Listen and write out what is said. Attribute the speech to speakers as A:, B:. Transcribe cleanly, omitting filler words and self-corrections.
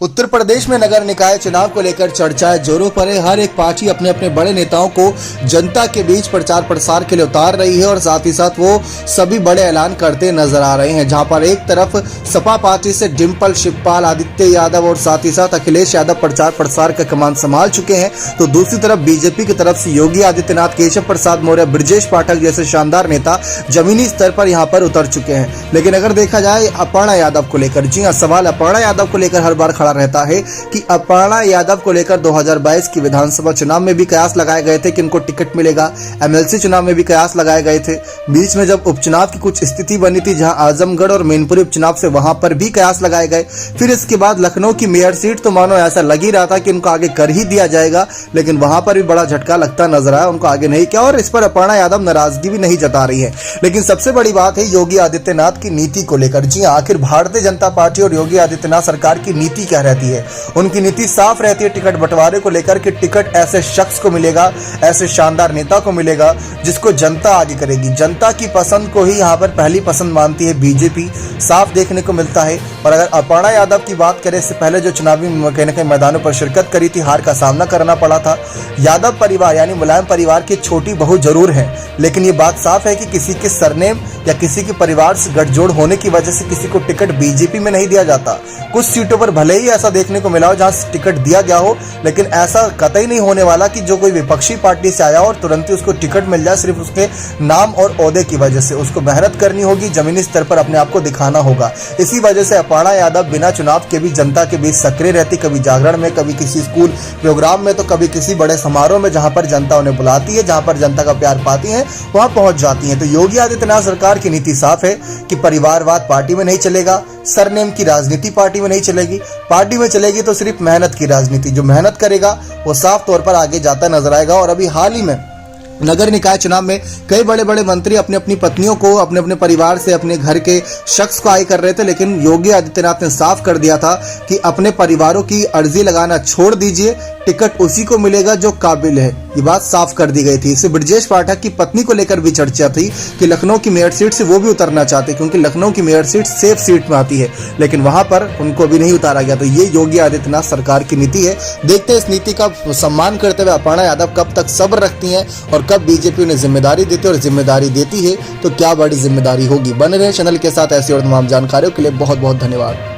A: उत्तर प्रदेश में नगर निकाय चुनाव को लेकर चर्चाएं जोरों पर है। हर एक पार्टी अपने अपने बड़े नेताओं को जनता के बीच प्रचार प्रसार के लिए उतार रही है और साथ ही साथ वो सभी बड़े ऐलान करते नजर आ रहे हैं। जहां पर एक तरफ सपा पार्टी से डिम्पल शिवपाल, आदित्य यादव और साथ ही साथ अखिलेश यादव प्रचार प्रसार का कमान संभाल चुके हैं, तो दूसरी तरफ बीजेपी की तरफ से योगी आदित्यनाथ, केशव प्रसाद मौर्य, ब्रजेश पाठक जैसे शानदार नेता जमीनी स्तर पर यहां पर उतर चुके हैं। लेकिन अगर देखा जाए अपर्णा यादव को लेकर, जी हाँ, सवाल अपर्णा यादव को लेकर हर बार रहता है कि अपर्णा यादव को लेकर 2022 की विधानसभा चुनाव में भी कयास लगाए गए थे कि इनको टिकट मिलेगा, एमएलसी चुनाव में भी कयास लगाए गए थे। बीच में जब उपचुनाव की कुछ स्थिति बनी थी जहां आजमगढ़ और मैनपुरी उपचुनाव से वहां पर भी कयास लगाए गए। फिर इसके बाद लखनऊ की मेयर सीट तो मानो ऐसा लग ही रहा था कि उनको आगे कर ही दिया जाएगा, लेकिन वहां पर भी बड़ा झटका लगता नजर आया, उनको आगे नहीं किया और इस पर अपर्णा यादव नाराजगी भी नहीं जता रही है। लेकिन सबसे बड़ी बात है योगी आदित्यनाथ की नीति को लेकर। जी आखिर भारतीय जनता पार्टी और योगी आदित्यनाथ सरकार की नीति क्या रहती है? उनकी नीति साफ रहती है टिकट बंटवारे को लेकर कि टिकट ऐसे शख्स को मिलेगा, ऐसे शानदार नेता को मिलेगा जिसको जनता आगे करेगी। जनता की पसंद को ही यहाँ पर पहली पसंद मानती है बीजेपी, साफ देखने को मिलता है। और अगर अपर्णा यादव की बात करें, इससे पहले जो चुनावी कहीं न कहीं मैदानों पर शिरकत करी थी, हार का सामना करना पड़ा था। यादव परिवार यानी मुलायम परिवार की छोटी बहू जरूर है, लेकिन ये बात साफ है कि किसी के सरनेम या किसी के परिवार से गठजोड़ होने की वजह से किसी को टिकट बीजेपी में नहीं दिया जाता। कुछ सीटों पर भले ही ऐसा देखने को मिला हो जहां टिकट दिया गया हो, लेकिन ऐसा कतई नहीं होने वाला कि जो कोई विपक्षी पार्टी से आया और तुरंत ही उसको टिकट मिल जाए सिर्फ उसके नाम और ओहदे की वजह से। उसको मेहनत करनी होगी, जमीनी स्तर पर अपने आप को दिखाना होगा। इसी वजह से अपर्णा यादव बिना चुनाव के भी जनता के बीच सक्रिय रहती, कभी जागरण में, कभी किसी स्कूल प्रोग्राम में, तो कभी किसी बड़े समारोह में जहां पर जनता उन्हें बुलाती है, जहां पर जनता का प्यार पाती है, वहां पहुंच जाती है। तो योगी आदित्यनाथ सरकार की नीति साफ है कि परिवारवाद पार्टी में नहीं चलेगा, सरनेम की राजनीति पार्टी में नहीं चलेगी। पार्टी में चलेगी तो सिर्फ मेहनत की राजनीति। जो मेहनत करेगा वो साफ तौर पर आगे जाता नजर आएगा। और अभी हाल ही में नगर निकाय चुनाव में कई बड़े बड़े मंत्री अपनी अपनी पत्नियों को, अपने अपने परिवार से, अपने घर के शख्स को आगे कर रहे थे, लेकिन योगी आदित्यनाथ ने साफ कर दिया था कि अपने परिवारों की अर्जी लगाना छोड़ दीजिए, टिकट उसी को मिलेगा जो काबिल है। ये बात साफ कर दी गई थी। इससे ब्रजेश पाठक की पत्नी को लेकर भी चर्चा थी कि लखनऊ की मेयर सीट से वो भी उतरना चाहते, क्योंकि लखनऊ की मेयर सीट सेफ सीट में आती है, लेकिन वहां पर उनको भी नहीं उतारा गया। तो ये योगी आदित्यनाथ सरकार की नीति है। देखते हैं इस नीति का सम्मान करते हुए अपर्णा यादव कब तक सब्र रखती हैं और कब बीजेपी उन्हें जिम्मेदारी देती है, और जिम्मेदारी देती है तो क्या बड़ी जिम्मेदारी होगी। बने रहे चैनल के साथ, ऐसी और तमाम जानकारियों के लिए बहुत बहुत धन्यवाद।